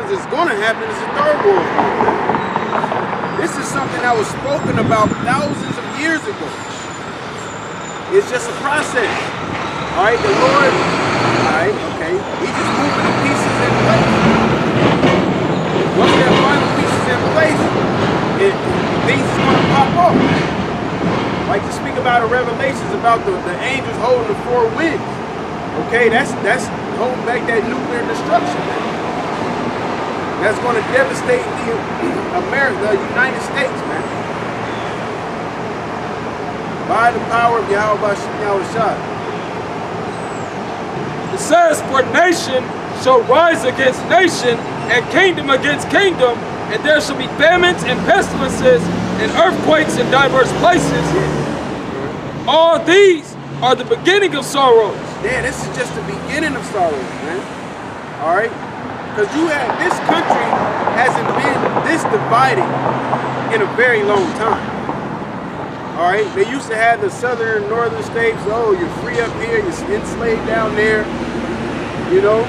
is going to happen is the third world war. This is something that was spoken about thousands of years ago. It's just a process. All right, the Lord, all right, okay, He's just moving the pieces in place. Once that final pieces in place, things is going to pop off. Like to speak about in Revelations about the angels holding the four winds. Okay, that's holding back that nuclear destruction. That's going to devastate the United States, man. By the power of Yahweh Shah. It says, for nation shall rise against nation, and kingdom against kingdom, and there shall be famines and pestilences, and earthquakes in diverse places. All these are the beginning of sorrows. Yeah, this is just the beginning of sorrows, man. All right? Because this country hasn't been this divided in a very long time. All right? They used to have the southern and northern states. Oh, you're free up here, you're enslaved down there. You know?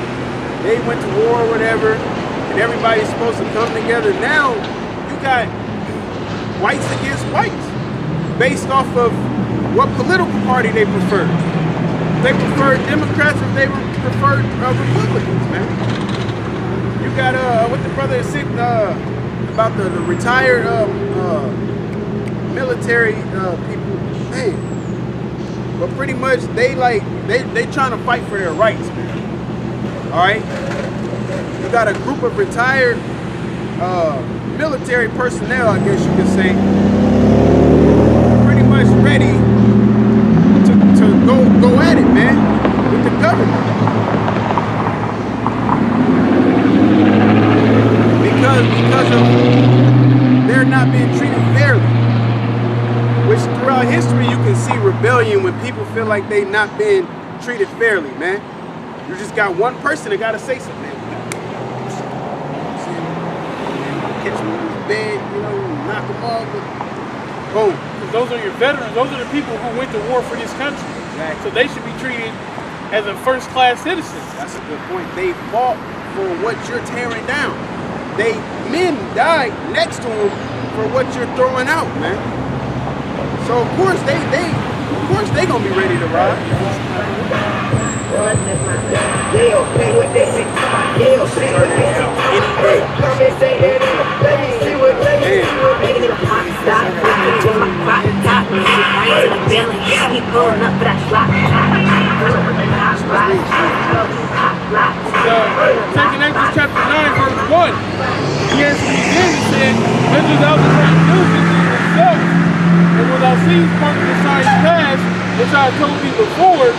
They went to war or whatever, and everybody's supposed to come together. Now, you got whites against whites based off of what political party they prefer. They prefer Democrats or they prefer Republicans, man. You got what the brother said about the retired military people, man. But pretty much they trying to fight for their rights, man. All right. You got a group of retired military personnel, I guess you could say, pretty much ready to go at it, man, with the government. Because of they're not being treated fairly. Which throughout history you can see rebellion when people feel like they not being treated fairly, man. You just got one person that gotta say something, man. Catch him in his bed, you know, knock him off. Boom. Because those are your veterans, those are the people who went to war for this country. Exactly. So they should be treated as a first-class citizen. That's a good point. They fought for what you're tearing down. Men died next to him for what you're throwing out, man. So of course they gonna be ready to ride. Second Exodus chapter 9, verse 1. He answered me again and said, "Enter thou the great building themselves, and when thou seest part of the signs past, which I have told thee before,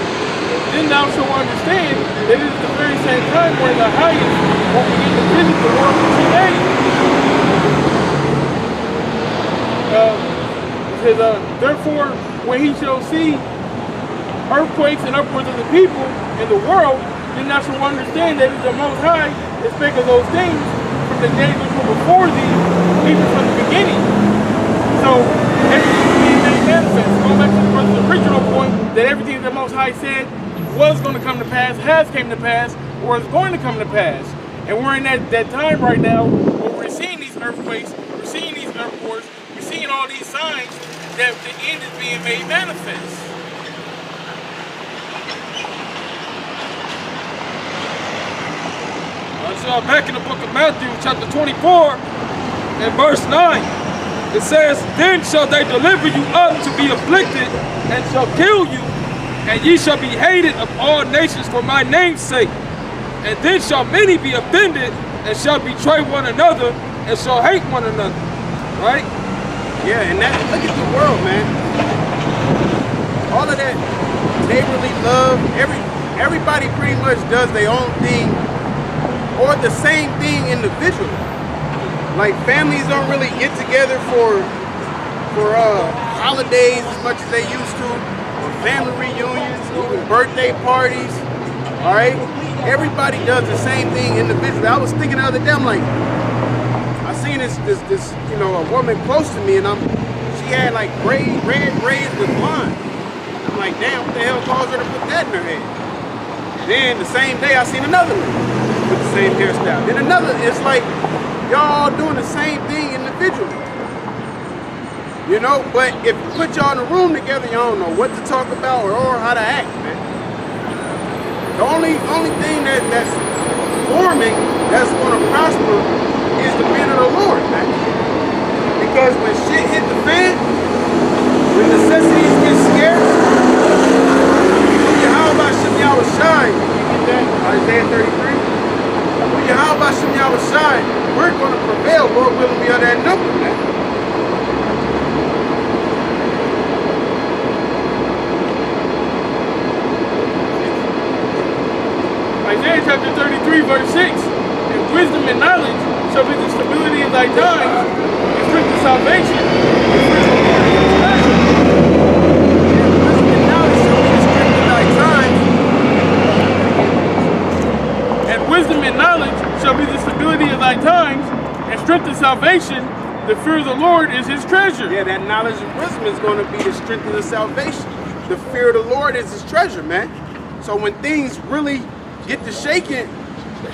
then thou shalt understand that it is the very same time where the highest will begin to visit the world for 2 days." It says, therefore, when he shall see earthquakes and upwards of the people in the world, then thou shalt understand that the Most High is spake of those things from the days which were before thee, even from the beginning. So, everything being made manifest. Going back to the brother's original point, that everything the Most High said was going to come to pass, has came to pass, or is going to come to pass. And we're in that time right now where we're seeing these earthquakes, we're seeing these earth wars, we're seeing all these signs that the end is being made manifest. Back in the book of Matthew, chapter 24, and verse 9, it says, then shall they deliver you up to be afflicted, and shall kill you, and ye shall be hated of all nations for my name's sake. And then shall many be offended, and shall betray one another, and shall hate one another. Right? Yeah, and that, look at the world, man. All of that neighborly love, everybody pretty much does their own thing, or the same thing individually. Like families don't really get together for holidays as much as they used to, or family reunions, even birthday parties. All right, everybody does the same thing individually. I was thinking the other day, I'm like, I seen this you know, a woman close to me, and she had like red braids with blonde. I'm like, damn, what the hell caused her to put that in her head? Then the same day I seen another one with the same hairstyle. Then another, it's like y'all doing the same thing individually. You know, but if you put y'all in a room together, y'all don't know what to talk about or how to act, man. The only thing that's forming, that's going to prosper, is the fear of the Lord, man. Because when shit hit the fan, when necessities get scarce, how about Shem Yahweh shine? You get that? Isaiah 33. How about Shem Yahweh shine? We're going to prevail, Lord willing, we are that number, man. Isaiah chapter 33, verse 6. And wisdom and knowledge shall be the stability of thy times, and strength of salvation. And wisdom and knowledge shall be the stability of thy times, and strength of salvation. The fear of the Lord is his treasure. Yeah, that knowledge and wisdom is going to be the strength of the salvation. The fear of the Lord is his treasure, man. So when things really get to shaking,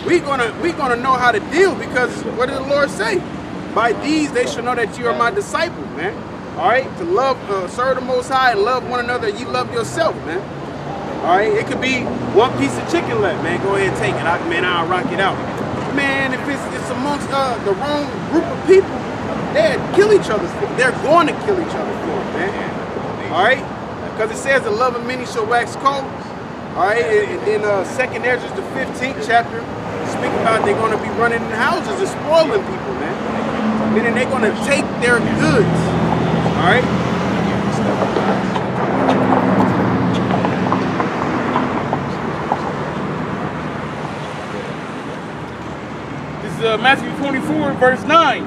we gonna know how to deal, because what did the Lord say? By these they shall know that you are my disciples, man. All right, to love, serve the Most High and love one another. You love yourself, man. All right, it could be one piece of chicken left, man. Go ahead and take it, I'll rock it out, man. If it's amongst the wrong group of people, they'd kill each other. They're going to kill each other for it, man. All right, because it says the love of many shall wax cold. All right, and then 2nd Ezra, the 15th chapter, speak about they're going to be running in houses and spoiling people, man. Meaning they're going to take their goods. All right. This is Matthew 24, verse 9.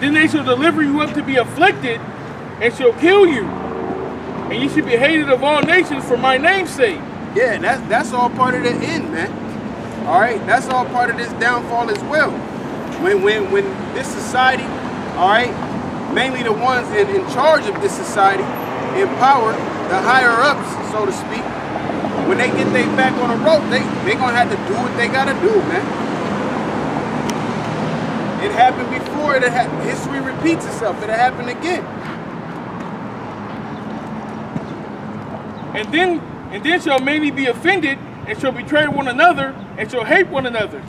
Then they shall deliver you up to be afflicted, and shall kill you, and you shall be hated of all nations for my name's sake. Yeah, that's all part of the end, man. All right, that's all part of this downfall as well. When this society, all right, mainly the ones in charge of this society, in power, the higher ups, so to speak, when they get their back on the rope, they gonna have to do what they gotta do, man. It happened before. History repeats itself. It'll happen again. And then shall many be offended, and shall betray one another, and shall hate one another.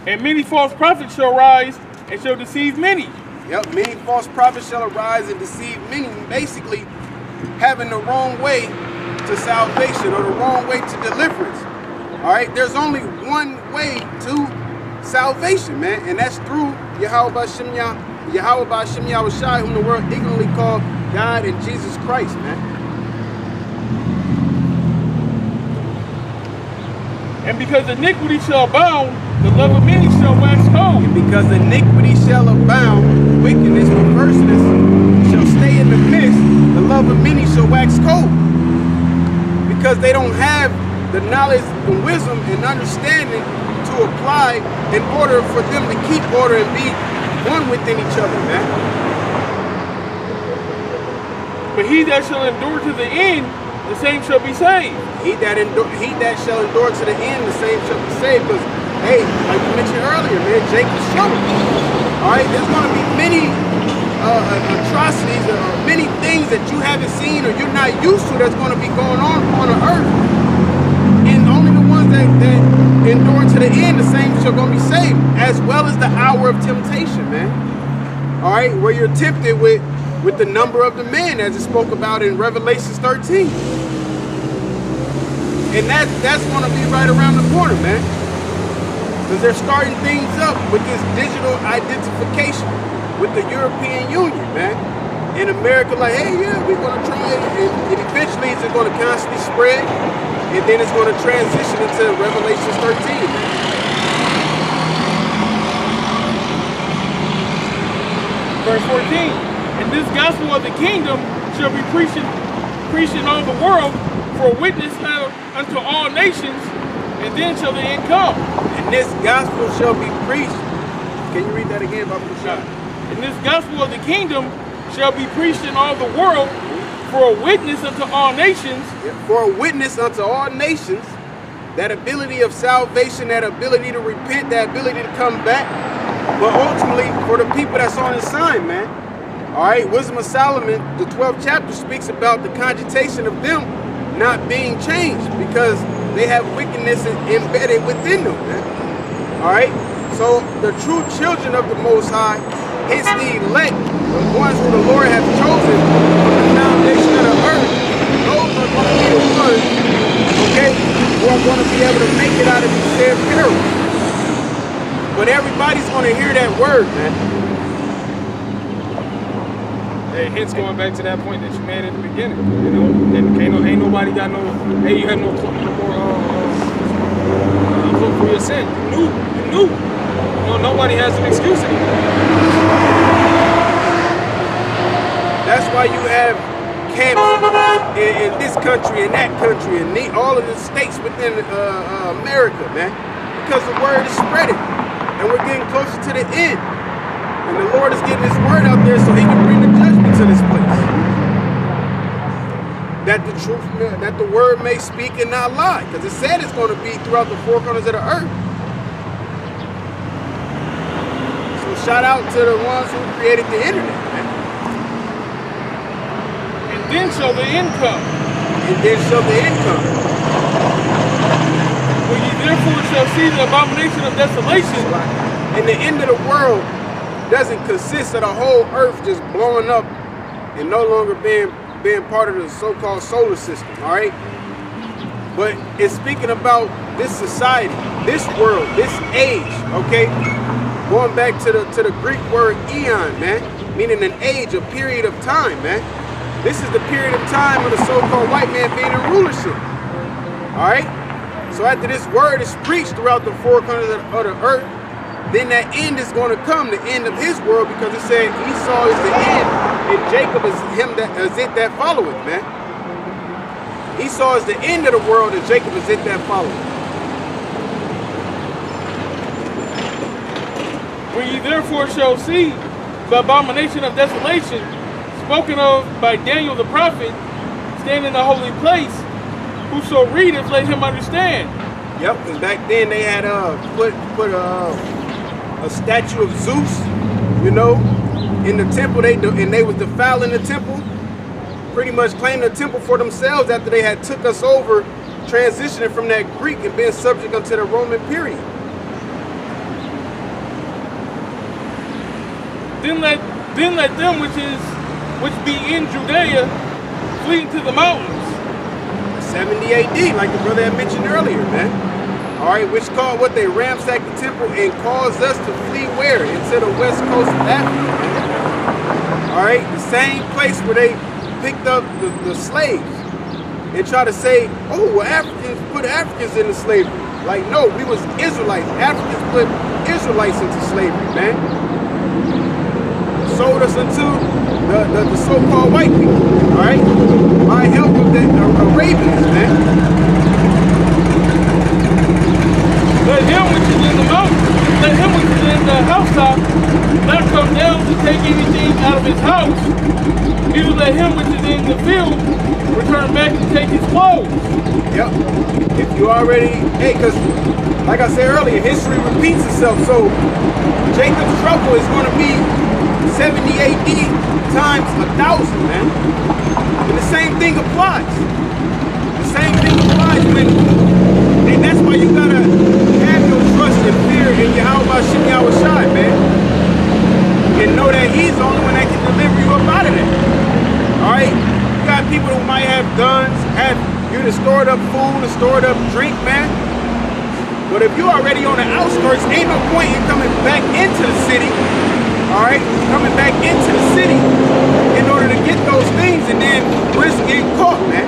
And many false prophets shall rise, and shall deceive many. Yep, many false prophets shall arise and deceive many, basically having the wrong way to salvation or the wrong way to deliverance. All right, there's only one way to salvation, man, and that's through Yahweh B'Shem Yahweh Shai, whom the world ignorantly called God and Jesus Christ, man. And because iniquity shall abound, the love of many shall wax cold. And because iniquity shall abound, wickedness, perverseness shall stay in the midst, the love of many shall wax cold. Because they don't have the knowledge and wisdom and understanding to apply in order for them to keep order and be one within each other, man. But he that shall endure to the end, the same shall be saved. He that shall endure to the end, the same shall be saved. Because, hey, like you mentioned earlier, man, Jacob's trouble. All right, there's going to be many atrocities or many things that you haven't seen or you're not used to that's going to be going on the earth. And only the ones that endure to the end, the same shall going to be saved, as well as the hour of temptation, man. All right, where you're tempted with the number of the men, as it spoke about in Revelations 13. And that's going to be right around the corner, man. Because they're starting things up with this digital identification with the European Union, man. In America, like, hey, yeah, we're going to try it. And eventually it's going to constantly spread. And then it's going to transition into Revelations 13, man. Verse 14. And this gospel of the kingdom shall be preached in all the world for a witness unto all nations, and then shall the end come. And this gospel shall be preached. Can you read that again, Baba Kushai? And this gospel of the kingdom shall be preached in all the world for a witness unto all nations. Yeah, for a witness unto all nations. that ability of salvation, that ability to repent, that ability to come back, but ultimately for the people that's on his side, man. All right, Wisdom of Solomon, the 12th chapter speaks about the cogitation of them not being changed because they have wickedness embedded within them, man. All right, so the true children of the Most High, hence the elect, the ones who the Lord has chosen from the foundation of the earth, those are going to be the ones, okay, who are going to be able to make it out of these said perils. But everybody's going to hear that word, man. Hey, hence going back to that point that you made at the beginning, you know, and ain't nobody got no, hey, you have no more cloak for your sin. You knew. No, nobody has an excuse anymore. That's why you have camps in this country, in that country, and all of the states within America, man, because the word is spreading, and we're getting closer to the end. And the Lord is getting his word out there so he can bring the judgment to this place. That the truth, that the word may speak and not lie. Because it said it's going to be throughout the four corners of the earth. So shout out to the ones who created the internet, man. And then shall the end come. And then shall the end come. When ye therefore shall see the abomination of desolation. And the end of the world doesn't consist of the whole earth just blowing up and no longer being part of the so-called solar system, all right? But it's speaking about this society, this world, this age, okay? Going back to the Greek word eon, man, meaning an age, a period of time, man. This is the period of time of the so-called white man being in rulership, all right? So after this word is preached throughout the four corners of the earth, then that end is going to come, the end of his world, because it said Esau is the end and Jacob is it that followeth, man. Esau is the end of the world and Jacob is it that followeth. When ye therefore shall see the abomination of desolation spoken of by Daniel the prophet stand in the holy place, whoso readeth, let him understand. Yep, because back then they had put a statue of Zeus, you know, in the temple. They was defiling the temple, pretty much claiming the temple for themselves after they had took us over, transitioning from that Greek and being subject unto the Roman period. Then let them which be in Judea flee to the mountains. 70 AD, like the brother had mentioned earlier, man. All right, which called what they ransacked the temple and caused us to flee where? Into the west coast of Africa. All right, the same place where they picked up the slaves and try to say, oh, well, Africans put Africans into slavery. Like, no, we was Israelites. Africans put Israelites into slavery, man. Sold us into the so-called white people, all right? By help of the Arabians, man. Let him which is in the mountain, let him which is in the housetop not come down to take anything out of his house. Neither let him which is in the field return back to take his clothes. Yep. If you already, hey, because like I said earlier, history repeats itself. So Jacob's trouble is going to be 70 AD times 1,000, man. And the same thing applies. The same thing applies when, and that's why you gotta have your trust and fear in Yahweh Shem Yahushai, man. And know that he's the only one that can deliver you up out of there. Alright? You got people who might have guns, have you to stored up food, and stored up drink, man. But if you already on the outskirts, ain't no point in coming back into the city. Alright? Coming back into the city in order to get those things and then risk getting caught, man.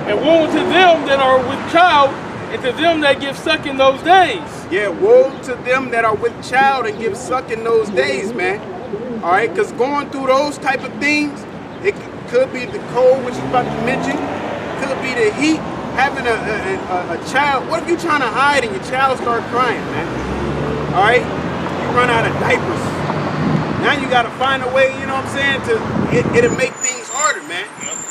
And woe to them that are with child, and to them that give suck in those days. Yeah, woe to them that are with child and give suck in those days, man. All right, because going through those type of things, it could be the cold, which is about to mention. Could be the heat. Having a child. What if you're trying to hide and your child start crying, man? All right. run out of diapers. Now you gotta find a way, you know what I'm saying, it'll make things harder, man.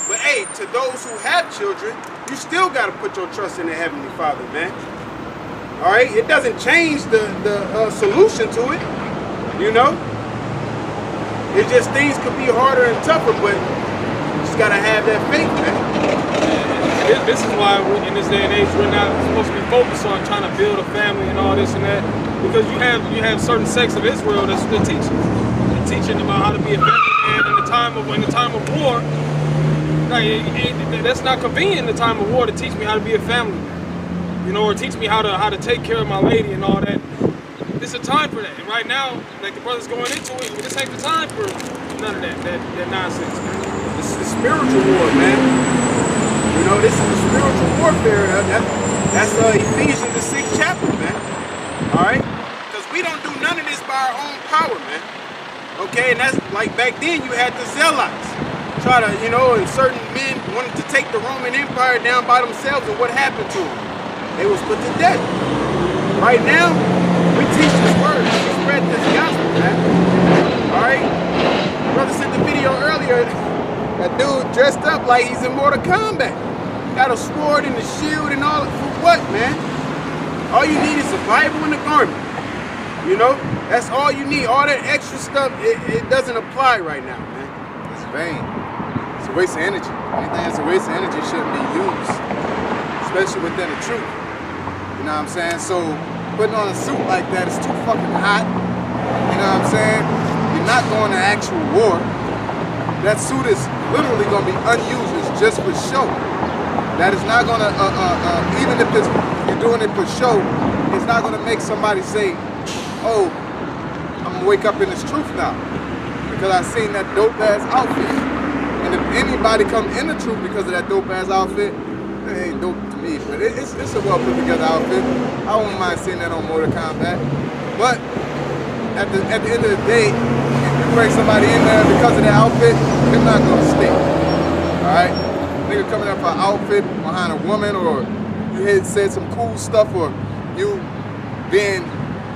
But hey, to those who have children, you still gotta put your trust in the Heavenly Father, man. All right, it doesn't change the solution to it, you know. It's just things could be harder and tougher, but you just gotta have that faith, man. This is why in this day and age we're not supposed to be focused on trying to build a family and all this and that, because you have certain sects of Israel that's the teaching. They're teaching about how to be a family man in the time of war. That's not convenient in the time of war to teach me how to be a family man, you know, or teach me how to take care of my lady and all that. This is a time for that, and right now, like the brother's going into it, this ain't the time for none of that nonsense, man. This is the spiritual war, man. You know, this is the spiritual warfare. That's Ephesians, the 6th chapter, man. All right? Because we don't do none of this by our own power, man. Okay? And that's like back then you had the zealots. Try to, you know, and certain men wanted to take the Roman Empire down by themselves, and what happened to them? They was put to death. Right now, we teach this word. We spread this gospel, man. All right? Brother sent the video earlier. That dude dressed up like he's in Mortal Kombat. Got a sword and a shield and all. For what, man? All you need is a Bible and a garment. You know? That's all you need. All that extra stuff, it doesn't apply right now, man. It's vain. It's a waste of energy. Anything that's a waste of energy shouldn't be used. Especially within the truth. You know what I'm saying? So, putting on a suit like that is too fucking hot. You know what I'm saying? You're not going to actual war. That suit is literally going to be unused. It's just for show. That is not going to, even if you're doing it for show, it's not going to make somebody say, oh, I'm going to wake up in this truth now because I seen that dope-ass outfit. And if anybody comes in the truth because of that dope-ass outfit, it ain't dope to me. But it's a well-put-together outfit. I wouldn't mind seeing that on Mortal Kombat. But at the end of the day, bring somebody in there because of their outfit, they're not gonna stay. Alright? Nigga coming up for an outfit behind a woman, or you had said some cool stuff, or you being,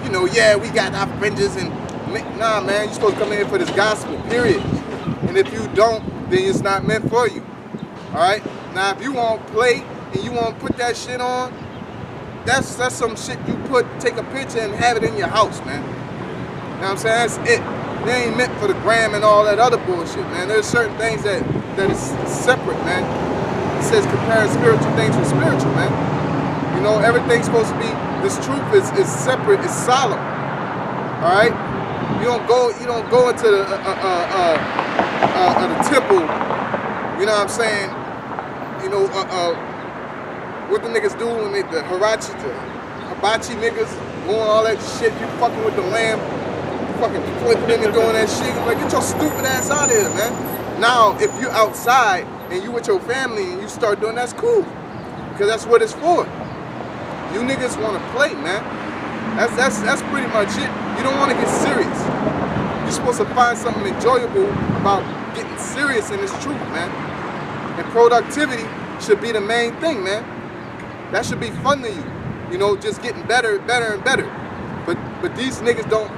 you know, yeah, we got our fringes, and nah, man, you're supposed to come in for this gospel, period. And if you don't, then it's not meant for you. Alright? Now if you won't play and you won't put that shit on, that's some shit you take a picture and have it in your house, man. You know what I'm saying? That's it. They ain't meant for the gram and all that other bullshit, man. There's certain things that is separate, man. It says comparing spiritual things with spiritual, man. You know, everything's supposed to be, this truth is separate, it's solemn. Alright? You don't go into the temple, you know what I'm saying? You know, what the niggas do when the hibachi niggas doing all that shit, you fucking with the lamb. Fucking flipping and doing that shit. Like, get your stupid ass out of here, man. Now, if you're outside and you with your family and you start doing, that's cool. Because that's what it's for. You niggas want to play, man. That's pretty much it. You don't want to get serious. You're supposed to find something enjoyable about getting serious in this truth, man. And productivity should be the main thing, man. That should be fun to you. You know, just getting better and better and better. But these niggas don't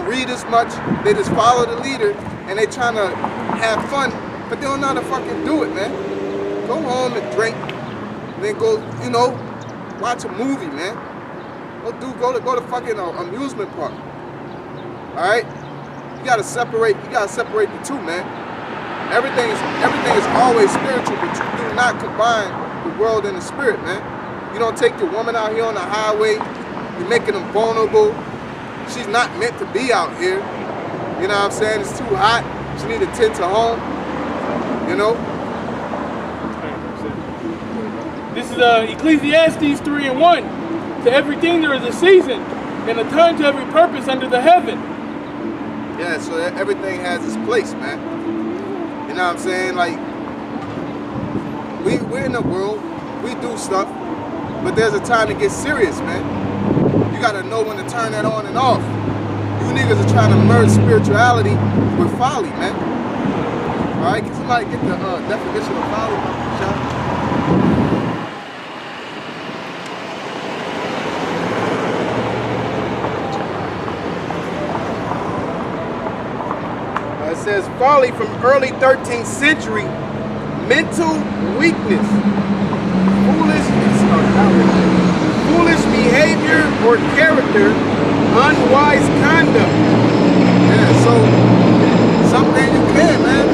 read as much, they just follow the leader, and they trying to have fun, but they don't know how to fucking do it, man. Go home and drink, and then go, you know, watch a movie, man. Go to fucking amusement park. Alright? You gotta separate the two, man. Everything is always spiritual, but you do not combine the world and the spirit, man. You don't take your woman out here on the highway, you're making them vulnerable. She's not meant to be out here. You know what I'm saying? It's too hot. She need to tend to home. You know? This is Ecclesiastes 3:1. To everything there is a season, and a time to every purpose under the heaven. Yeah, so everything has its place, man. You know what I'm saying? Like, we're in the world, we do stuff, but there's a time to get serious, man. You gotta know when to turn that on and off. You niggas are trying to merge spirituality with folly, man. Alright, can somebody get the definition of folly, Sean? It says folly from early 13th century, mental weakness, foolish behavior or character, unwise conduct. Yeah, so something you can, man.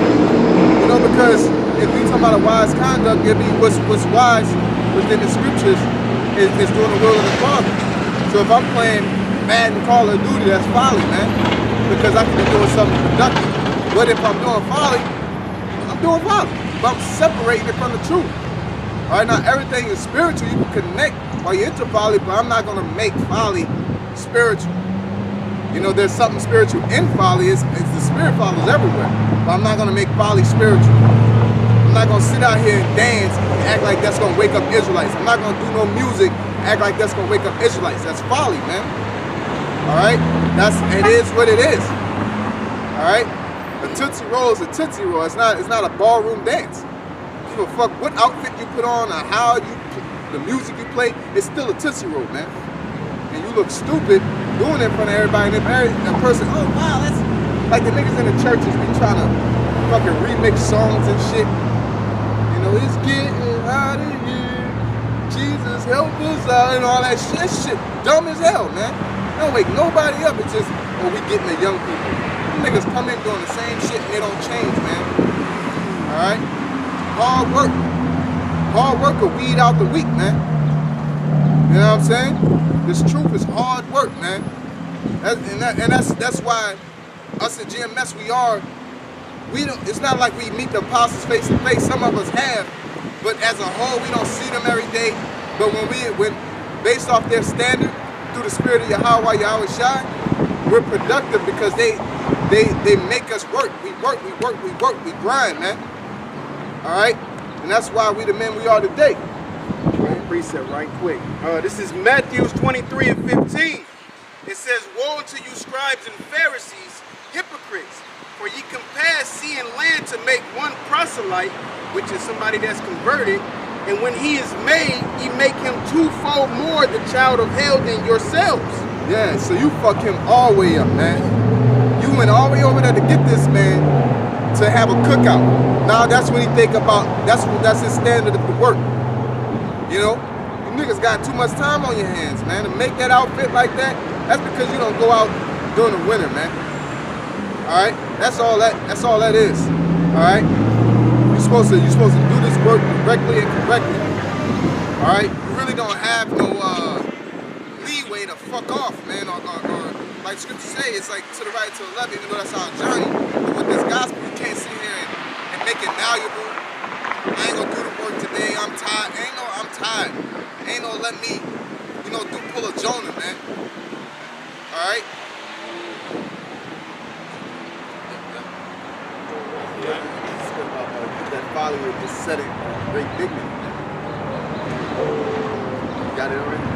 You know, because if you talk about a wise conduct, it'd be what's wise within the scriptures is doing the will of the Father. So if I'm playing Madden Call of Duty, that's folly, man. Because I could be doing something productive. But if I'm doing folly, I'm doing folly. But I'm separating it from the truth. All right, now everything is spiritual. You can connect while you're into folly, but I'm not gonna make folly spiritual. You know, there's something spiritual in folly. It's the spirit follows everywhere. But I'm not gonna make folly spiritual. I'm not gonna sit out here and dance and act like that's gonna wake up Israelites. I'm not gonna do no music and act like that's gonna wake up Israelites. That's folly, man. All right, it is what it is. All right, a Tootsie Roll is a Tootsie Roll. It's not a ballroom dance. Give a fuck what outfit you put on or how the music you play. It's still a Tootsie Roll, man. And you look stupid doing it in front of everybody. And that person, oh wow, that's like the niggas in the churches be trying to fucking remix songs and shit. You know, it's getting hot in here. Jesus help us out and all that shit. That shit dumb as hell, man. Don't wake nobody up. It's just, oh, we getting the young people. Them niggas come in doing the same shit and they don't change, man. All right? Hard work. Hard work will weed out the weak, man. You know what I'm saying? This truth is hard work, man. That's why us at GMS, we don't, it's not like we meet the apostles face to face. Some of us have, but as a whole, we don't see them every day. But when based off their standard, through the spirit of Yahweh Shai, we're productive because they make us work. We grind, man. All right? And that's why we the men we are today. Precept right quick. This is Matthew 23 and 15. It says, woe unto you scribes and Pharisees, hypocrites, for ye compare sea and land to make one proselyte, which is somebody that's converted, and when he is made, ye make him twofold more the child of hell than yourselves. Yeah, so you fuck him all the way up, man. You went all the way over there to get this man to have a cookout. Now that's what he think about, that's his standard of the work. You know? You niggas got too much time on your hands, man. To make that outfit like that, that's because you don't go out during the winter, man. Alright? That's all that is. Alright? You're supposed to do this work correctly and correctly. Alright? You really don't have no leeway to fuck off, man. Or like scripture say, it's like to the right, to the left, even though that's our journey. But with this gospel, you can't sit here and make it valuable. I ain't gonna do the work today, I'm tired. Ain't no I'm tired. Ain't no let me, you know, pull a Jonah, man. Alright? That folly of just setting great dignity. You got it already?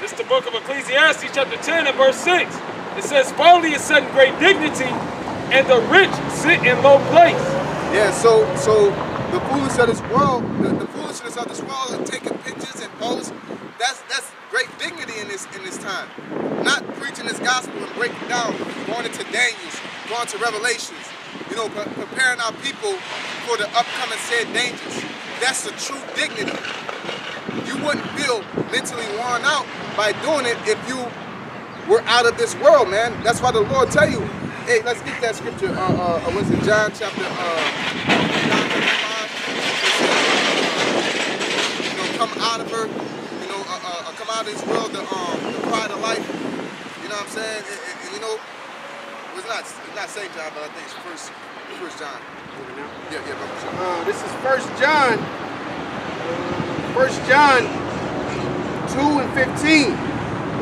This is the book of Ecclesiastes, chapter 10 and verse 6. It says, folly is set in great dignity, and the rich sit in low place. Yeah, so the foolishness of this world, the foolishness of this world and taking pictures and posts, that's great dignity in this time. Not preaching this gospel and breaking down, going into Daniels, going to Revelations, you know, preparing our people for the upcoming said dangers. That's the true dignity. You wouldn't feel mentally worn out by doing it if you were out of this world, man. That's why the Lord tell you, hey, let's get that scripture. What's it, John chapter 5? You know, come out of her, you know, come out of this world, the pride of life. You know what I'm saying? You know, it's not St. John, but I think it's First John. Yeah. This is 1 John. 1 John 2 and 15.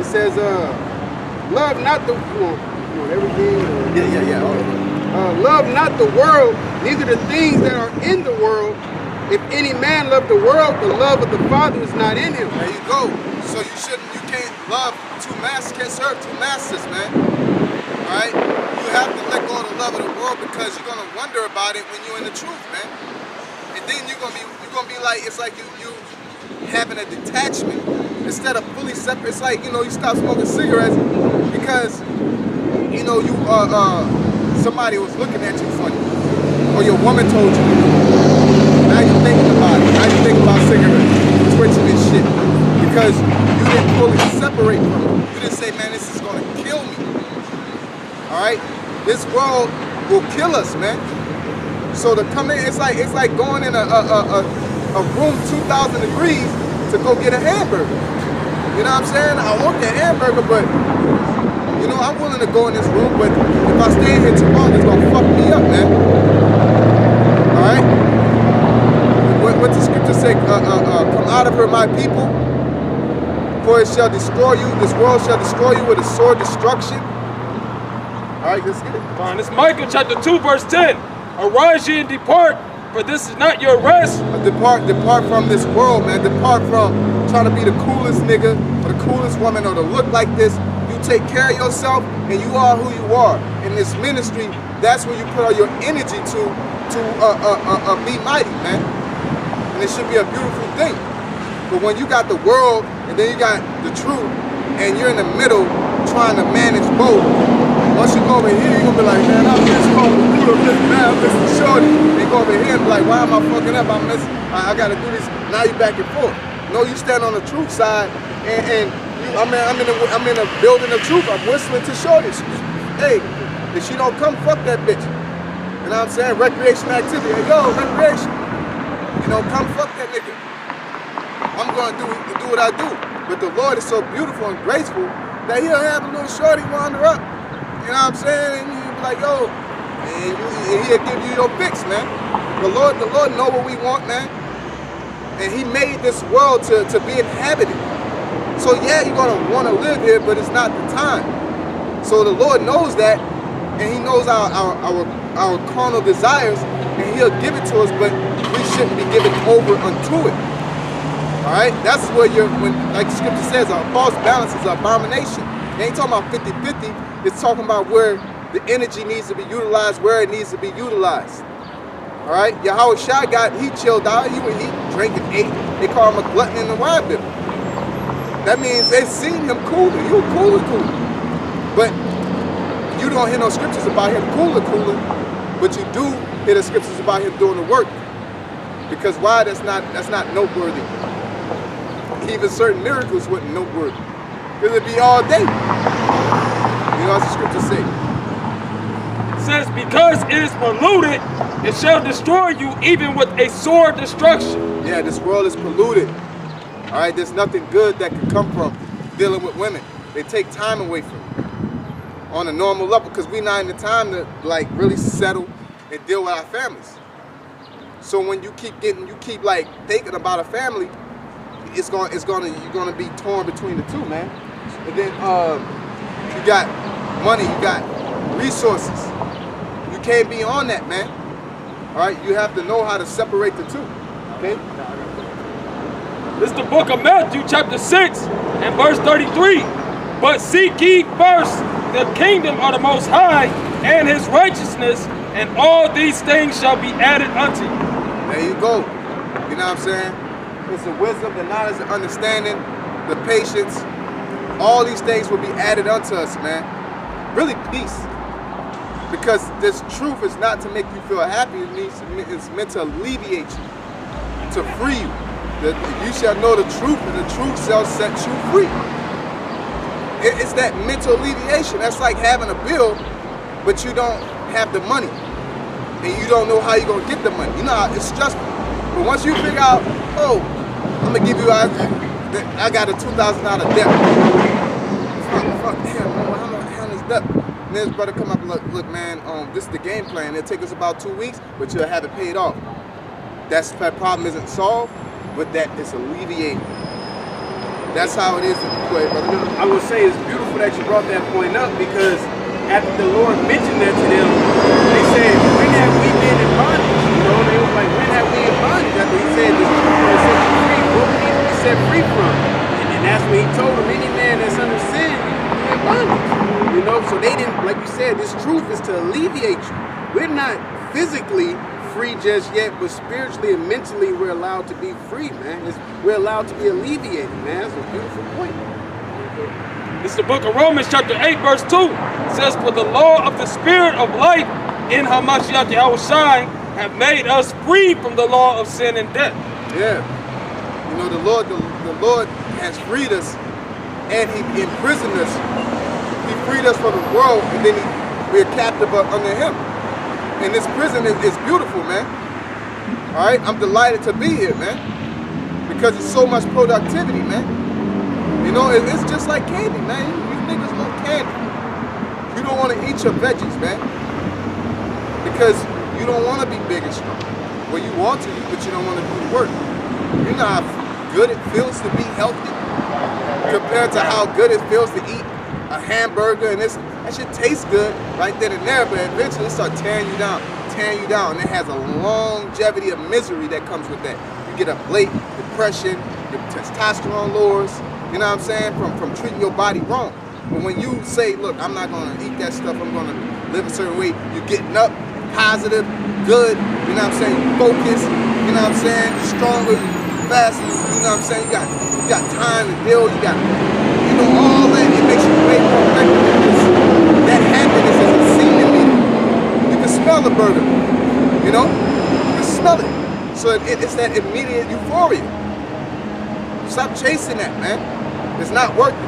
It says, love not the everything. Yeah. Love not the world, neither the things that are in the world. If any man love the world, the love of the Father is not in him. There you go. So you can't love two masters, can't serve two masters, man. All right? You have to let go of the love of the world because you're gonna wonder about it when you're in the truth, man. And then you're gonna be like, it's like you having a detachment instead of fully separate. It's like, you stop smoking cigarettes because you somebody was looking at you funny, or your woman told you. Now you're thinking about it. Now you think about cigarettes, twitching and shit, because you didn't fully separate from it. You didn't say, man, this is gonna kill me. All right, this world will kill us, man. So to come in, it's like going in a room 2,000 degrees to go get a hamburger. You know what I'm saying? I want the hamburger, but I'm willing to go in this room, but if I stay in here too long, it's gonna fuck me up, man. All right? What the scripture say? Come out of her, my people, for it shall destroy you. This world shall destroy you with a sword destruction. All right, let's get it. Fine. It's Micah chapter 2, verse 10. Arise ye and depart, for this is not your rest. Depart from this world, man. Depart from trying to be the coolest nigga or the coolest woman or to look like this. You take care of yourself and you are who you are. In this ministry, that's where you put all your energy to be mighty, man. And it should be a beautiful thing. But when you got the world and then you got the truth and you're in the middle trying to manage both, once you go over here, you're gonna be like, man, I'm just going to do this, man, I'm missing shorty. You go over here and be like, why am I fucking up? I gotta do this. Now you back and forth. No, you stand on the truth side and I'm in a building of truth. I'm whistling to shorties. Hey, if she don't come, fuck that bitch. You know what I'm saying? Recreation activity. Hey, yo, recreation. Come fuck that nigga. I'm gonna do what I do. But the Lord is so beautiful and graceful that he'll have a little shorty wander up. You know what I'm saying? And you'll be like, yo, and he'll give you your fix, man. The Lord know what we want, man. And he made this world to be inhabited. So yeah, you're gonna wanna live here, but it's not the time. So the Lord knows that, and he knows our carnal desires, and he'll give it to us, but we shouldn't be given over unto it. All right? That's where like the scripture says, a false balance is an abomination. It ain't talking about 50-50. It's talking about where the energy needs to be utilized, where it needs to be utilized. All right? Yahweh Shai he chilled out. He would eat, drink, and ate. They call him a glutton in the wine bill. That means they seen him cooling. You cooling. But you don't hear no scriptures about him cooling. But you do hear the scriptures about him doing the work. Because why? That's not noteworthy. Even certain miracles wasn't noteworthy. Because it'd be all day. You know what the scriptures say? It says, because it is polluted, it shall destroy you even with a sword destruction. Yeah, this world is polluted. All right, there's nothing good that can come from dealing with women. They take time away from you on a normal level because we're not in the time to like really settle and deal with our families. So when you keep like thinking about a family, you're gonna be torn between the two, man. And then you got money, you got resources. You can't be on that, man. All right, you have to know how to separate the two. Okay. This is the book of Matthew, chapter 6, and verse 33. But seek ye first the kingdom of the Most High and his righteousness, and all these things shall be added unto you. There you go. You know what I'm saying? It's the wisdom, the knowledge, the understanding, the patience. All these things will be added unto us, man. Really peace. Because this truth is not to make you feel happy. It's meant to alleviate you, to free you. You shall know the truth, and the truth shall set you free. It's that mental alleviation. That's like having a bill, but you don't have the money. And you don't know how you're going to get the money. You know, it's stressful. But once you figure out, oh, I'm going to give you, I got a $2,000 debt. Fuck, damn, how much the hell is that? And then his brother come up and look, man, this is the game plan. It'll take us about 2 weeks, but you'll have it paid off. That problem isn't solved, but that is alleviated. That's how it is. Go ahead, brother. I would say it's beautiful that you brought that point up, because after the Lord mentioned that to them, they said, when have we been in bondage? You know, they were like, when have we in bondage? After he said this truth will set you free, what we need to be set free from? And then that's when he told him, any man that's under sin, you in bondage. You know, so they didn't, like you said, this truth is to alleviate you. We're not physically free just yet, but spiritually and mentally we're allowed to be free, man. We're allowed to be alleviated, man. That's a beautiful point. It's the book of Romans chapter 8 verse 2. It says, for the law of the spirit of life in Hamashiach Yahushua have made us free from the law of sin and death. Yeah. You know, the Lord has freed us, and he imprisoned us. He freed us from the world, and then we're captive under him. And this prison is beautiful, man. All right, I'm delighted to be here, man, because it's so much productivity, man. You know, it's just like candy, man. You niggas love candy. You don't want to eat your veggies, man, because you don't want to be big and strong. Well, you want to, but you don't want to do the work. You know how good it feels to be healthy compared to how good it feels to eat a hamburger, and that shit tastes good right then and there, but eventually it starts tearing you down, and it has a longevity of misery that comes with that. You get up late, depression, your testosterone lowers, you know what I'm saying, from treating your body wrong. But when you say, look, I'm not gonna eat that stuff, I'm gonna live a certain way, you're getting up, positive, good, you know what I'm saying, focused, you know what I'm saying, stronger, faster, you know what I'm saying, you got time to build, you got, you know, all that, it makes you way more effective. That happiness isn't seen immediately. You can smell the burger, you know? You can smell it. So it's that immediate euphoria. Stop chasing that, man. It's not worth it.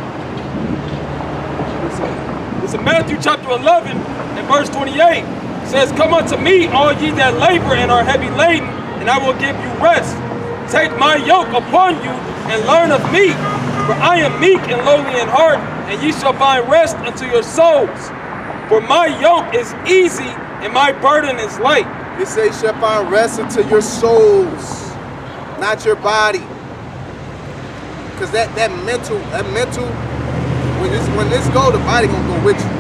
It's in Matthew chapter 11 and verse 28. It says, come unto me, all ye that labor and are heavy laden, and I will give you rest. Take my yoke upon you and learn of me, for I am meek and lowly in heart, and ye shall find rest unto your souls. For my yoke is easy and my burden is light. It says you shall find rest unto your souls, not your body. Because that mental, when this go, the body gonna go with you.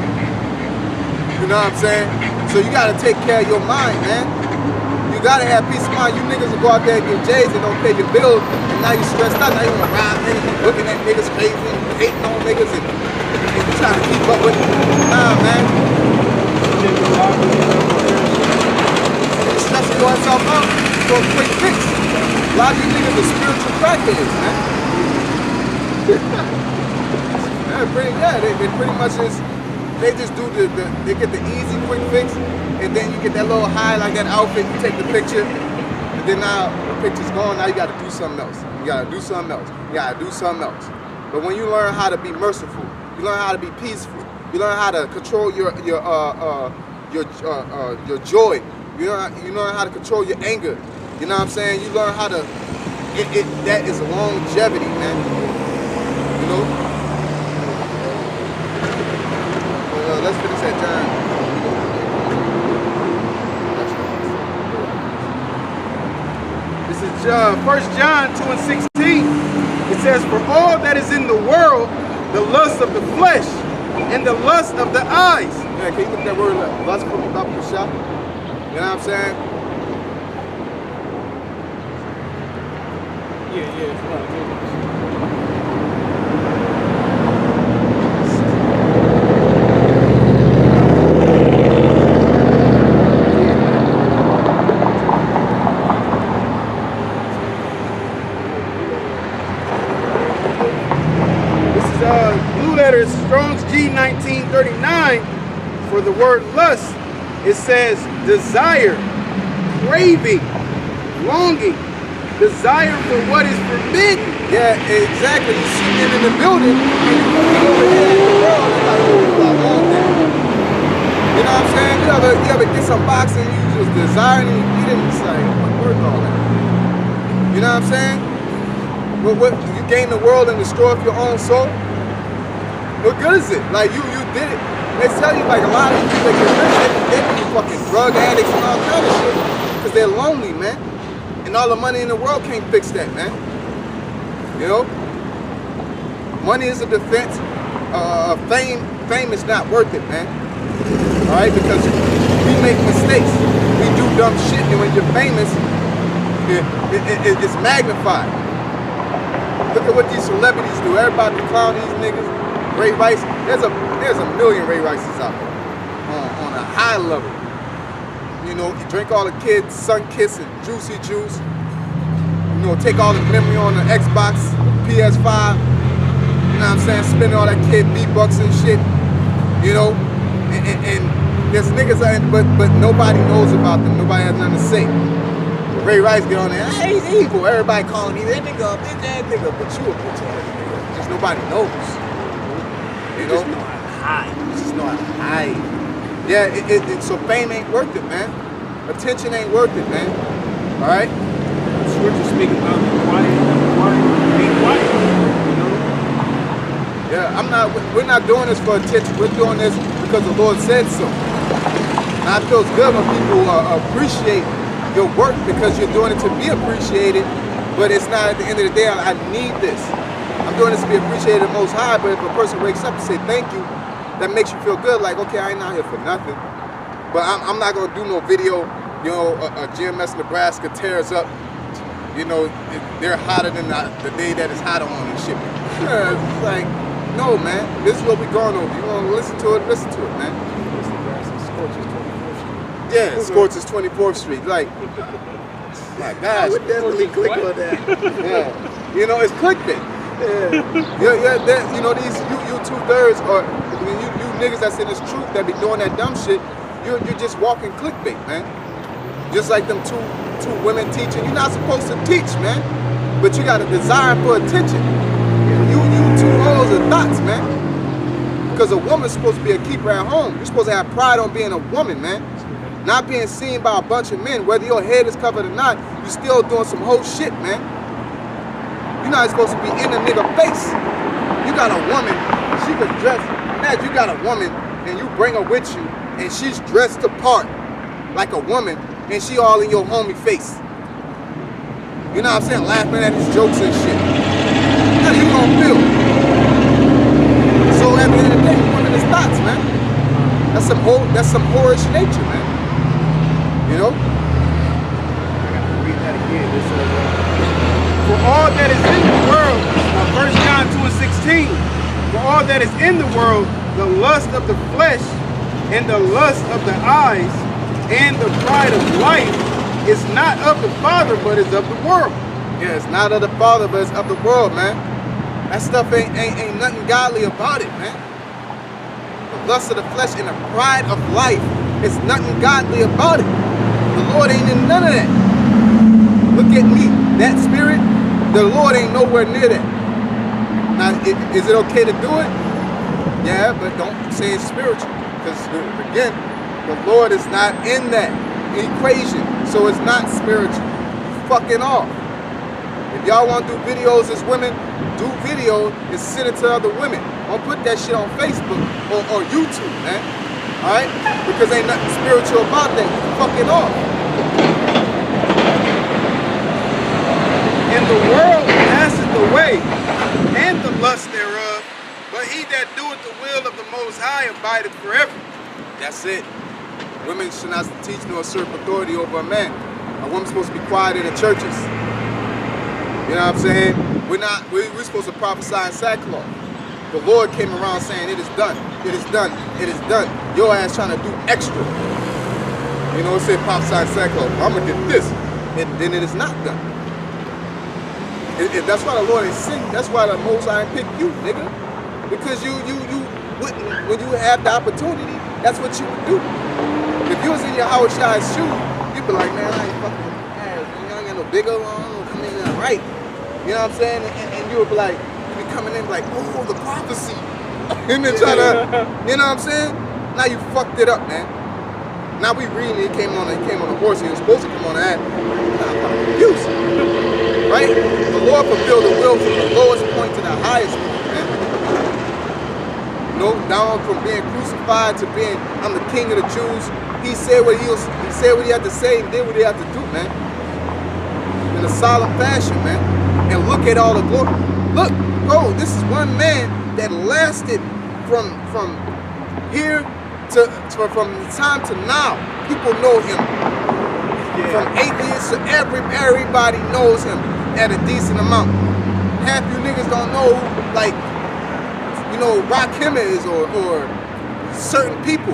You know what I'm saying? So you gotta take care of your mind, man. You gotta have peace of mind. You niggas will go out there and get J's and don't pay your bills, and now you stressed out. Now you wanna ride niggas, looking at niggas crazy, and hating on niggas, and trying to keep up with them. Nah, man. You're stressing yourself out for a quick fix. A lot of these niggas are spiritual crackheads, man. They pretty much is. They just do they get the easy quick fix, and then you get that little high like that outfit. You take the picture, and then now the picture's gone. Now you got to do something else. You got to do something else. You got to do something else. But when you learn how to be merciful, you learn how to be peaceful. You learn how to control your joy. You learn how to control your anger. You know what I'm saying? You learn how to. That is longevity, man. You know. Let's finish that John. This is 1 John 2 and 16. It says, for all that is in the world, the lust of the flesh and the lust of the eyes. Yeah, can you look at that word lust from the top of the shop? You know what I'm saying? Yeah. Strong's G1939, for the word lust, it says desire, craving, longing, desire for what is forbidden. Yeah, exactly. You're sitting in the building and you're looking over here at the world and like, oh, I want that. You know what I'm saying? You ever get some boxing and you just desiring and you didn't say, what word all that? You know what I'm saying? What you gain the world and destroy your own soul? What good is it? Like you did it. They tell you like a lot of these people they be fucking drug addicts and all kind of shit because they're lonely, man. And all the money in the world can't fix that, man. You know, money is a defense. Fame is not worth it, man. All right, because we make mistakes, we do dumb shit, and when you're famous, it's magnified. Look at what these celebrities do. Everybody clown these niggas. Ray Rice, there's a million Ray Rices out there on a high level. You know, you drink all the kids, Sun Kiss and Juicy Juice. You know, take all the memory on the Xbox, PS5. You know what I'm saying? Spend all that kid V-Bucks and shit. You know, and there's niggas, but nobody knows about them. Nobody has nothing to say. Ray Rice get on there, hey, he's evil. Everybody calling me that nigga, bitch ass nigga, but you a bitch ass nigga. Just nobody knows. You know? Just know how to hide. Yeah, so fame ain't worth it, man. Attention ain't worth it, man. All right? Scripture speaking about being quiet, you know? Yeah, we're not doing this for attention. We're doing this because the Lord said so. And it feels good when people appreciate your work because you're doing it to be appreciated, but it's not at the end of the day, I need this. I'm doing this to be appreciated the Most High, but if a person wakes up and say thank you, that makes you feel good, like, okay, I ain't out here for nothing. But I'm not gonna do no video, you know, a GMS Nebraska tears up, you know, they're hotter than the day that it's hotter on and shit. It's like, no, man, this is what we're going over. You wanna listen to it, man. Yeah, Scorches 24th Street. Like, my gosh. I would definitely click on that. Yeah. You know, it's clickbait. Yeah. You know, these you 2/3 or you niggas that's in this truth that be doing that dumb shit, you're just walking clickbait, man. Just like them two women teaching. You're not supposed to teach, man. But you got a desire for attention. You two hoes are thoughts, man. Because a woman's supposed to be a keeper at home. You're supposed to have pride on being a woman, man. Not being seen by a bunch of men, whether your head is covered or not, you still doing some whole shit, man. You're not supposed to be in a nigga face. You got a woman, she could dress. Imagine you got a woman and you bring her with you and she's dressed apart like a woman and she all in your homie face. You know what I'm saying? Laughing at his jokes and shit. How you gonna feel? So at the end of the day, women is thoughts, man. That's some whorish nature, man. You know? I gotta read that again. This for all that is in the world, 1 John 2:16. For all that is in the world, the lust of the flesh and the lust of the eyes and the pride of life is not of the Father, but is of the world. Yeah, it's not of the Father, but it's of the world, man. That stuff ain't nothing godly about it, man. The lust of the flesh and the pride of life is nothing godly about it. The Lord ain't in none of that. Look at me, that spirit, the Lord ain't nowhere near that. Now, is it okay to do it? Yeah, but don't say it's spiritual. Because, again, the Lord is not in that equation. So it's not spiritual. Fucking off. If y'all want to do videos as women, do video and send it to other women. Don't put that shit on Facebook or YouTube, man. Alright? Because ain't nothing spiritual about that. You fucking off. And the world passeth away, and the lust thereof, but he that doeth the will of the Most High abideth forever. That's it. Women should not teach nor usurp authority over a man. A woman's supposed to be quiet in the churches. You know what I'm saying? We're supposed to prophesy in sackcloth. The Lord came around saying, it is done, it is done, it is done. Your ass trying to do extra. You know, it said prophesy in sackcloth. I'm going to get this. And then it is not done. That's why the Lord is singing. That's why the Most High picked you, nigga. Because you wouldn't, when you have the opportunity, that's what you would do. If you was in your Howard Shire's shoe, you'd be like, man, I ain't fucking ass. I ain't got no big old, come in there right. You know what I'm saying? And you would be like, you be coming in like, oh, the prophecy. And then try to, you know what I'm saying? Now you fucked it up, man. Now we reading, he came on the horse, he was supposed to come on that. Now I'm confused. Right? The Lord fulfilled the will from the lowest point to the highest point, man. You know, down from being crucified to being, I'm the king of the Jews. He said what he had to say and did what he had to do, man. In a solemn fashion, man. And look at all the glory. Look, bro, this is one man that lasted from here to from the time to now. People know him. From atheists to everybody knows him at a decent amount. Half you niggas don't know, like, you know, Rakim is or certain people.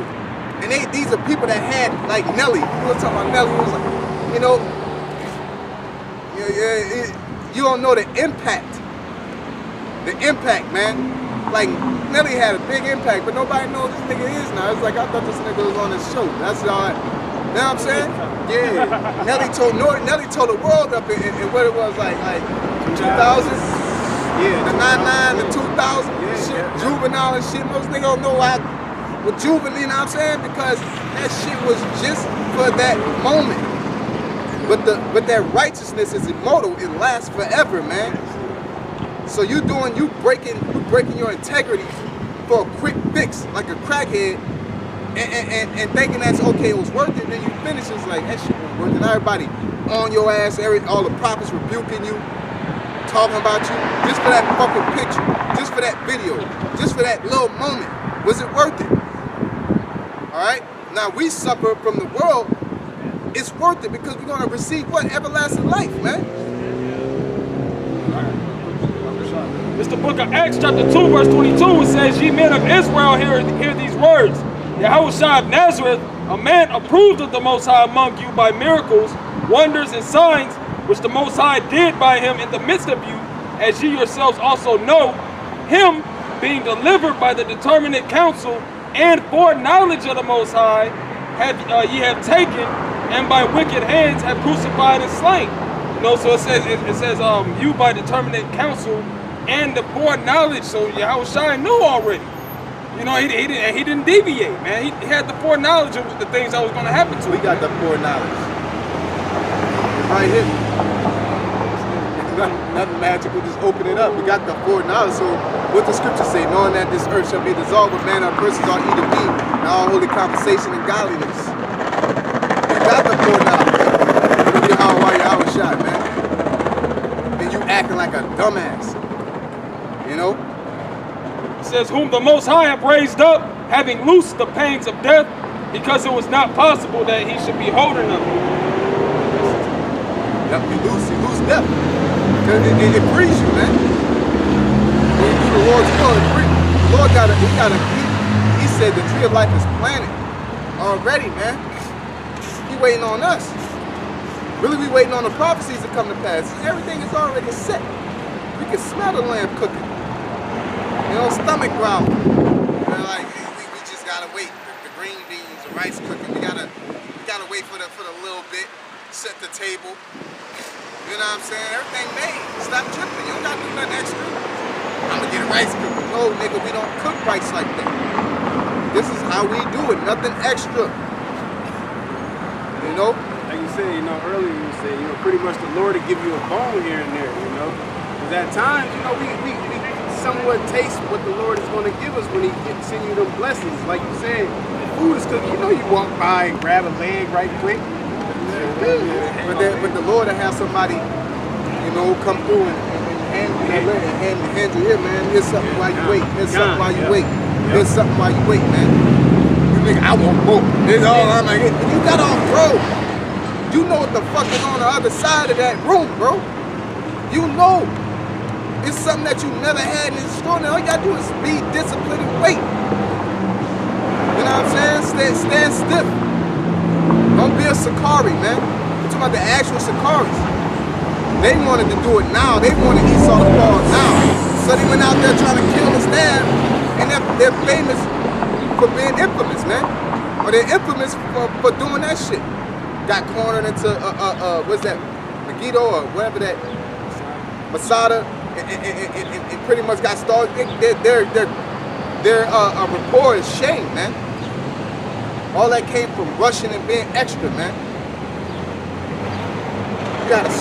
And these are people that had, like Nelly. We were talking about Nelly. It was like, you know, you don't know the impact. The impact, man. Like, Nelly had a big impact, but nobody knows this nigga is now. It's like, I thought this nigga was on this show. That's all. You know what I'm saying? Yeah. Nelly told the world up in what it was like 2000. Yeah. The 99, the 2000 shit, Juvenile and shit. Most niggas don't know why with Juvenile, you know what I'm saying? Because that shit was just for that moment. But that righteousness is immortal. It lasts forever, man. So you breaking your integrity for a quick fix, like a crackhead, and thinking that's okay, it was worth it. Then you finish, it's like that shit wasn't worth it. Everybody on your ass, all the prophets rebuking you, talking about you, just for that fucking picture, just for that video, just for that little moment. Was it worth it? All right. Now we suffer from the world. It's worth it because we're gonna receive what? Everlasting life, man. It's the book of Acts chapter 2 verse 22. It says, ye men of Israel, hear these words. Yahushua of Nazareth, a man approved of the Most High among you by miracles, wonders, and signs, which the Most High did by him in the midst of you, as ye yourselves also know, him being delivered by the determinate counsel and foreknowledge of the Most High, ye have taken, and by wicked hands have crucified and slain. You know, so it says you by determinate counsel and the foreknowledge. So Yahushua knew already. You know, he didn't deviate, man. He had the foreknowledge of the things that was going to happen to him. We got the foreknowledge. Right here. Nothing magical, just open it up. We got the foreknowledge. So what the scriptures say, knowing that this earth shall be dissolved with manner of persons all eat and be, and all holy conversation and godliness. We got the foreknowledge. Look at how Yahushua, man. And you acting like a dumbass. You know? It says, whom the Most High have raised up, having loosed the pangs of death, because it was not possible that he should be holding them. Yep, you lose death. Because it frees you, man. When you do the Lord's will, it frees you. The Lord he said the tree of life is planted already, man. He waiting on us. Really, we waiting on the prophecies to come to pass. Everything is already set. We can smell the lamb cooking. You know, stomach growling. You know, like we just gotta wait. The green beans, the rice cooking. We gotta wait for the little bit. Set the table. You know what I'm saying? Everything made. Stop tripping. You don't gotta do nothing extra. I'm gonna get a rice cooker. No, nigga, we don't cook rice like that. This is how we do it. Nothing extra. You know? Like you said, you know, earlier you said, you know, pretty much the Lord will give you a bone here and there, you know? Because at times, you know, we somewhat taste what the Lord is going to give us when he send you them blessings. Like you said, food is cooking. You know, you walk by and grab a leg right quick. But the Lord will have somebody, you know, come through and hand you here, man. Here's something while you wait. Here's something while you wait. Here's something while you wait, man. You think I want more? It's all I'm like, you got on, bro. You know what the fuck is on the other side of that room, bro. You know. It's something that you never had in the store. Now all you gotta do is be disciplined and wait. You know what I'm saying? Stand stiff. Don't be a Sakari, man. I'm talking about the actual Sakaris. They wanted to do it now. They wanted Esau to fall now. So they went out there trying to kill the staff, and they're famous for being infamous, man. Or they're infamous for doing that shit. Got cornered into what's that? Megiddo or whatever that Masada. And pretty much got started. Their rapport is shame, man. All that came from rushing and being extra, man. You gotta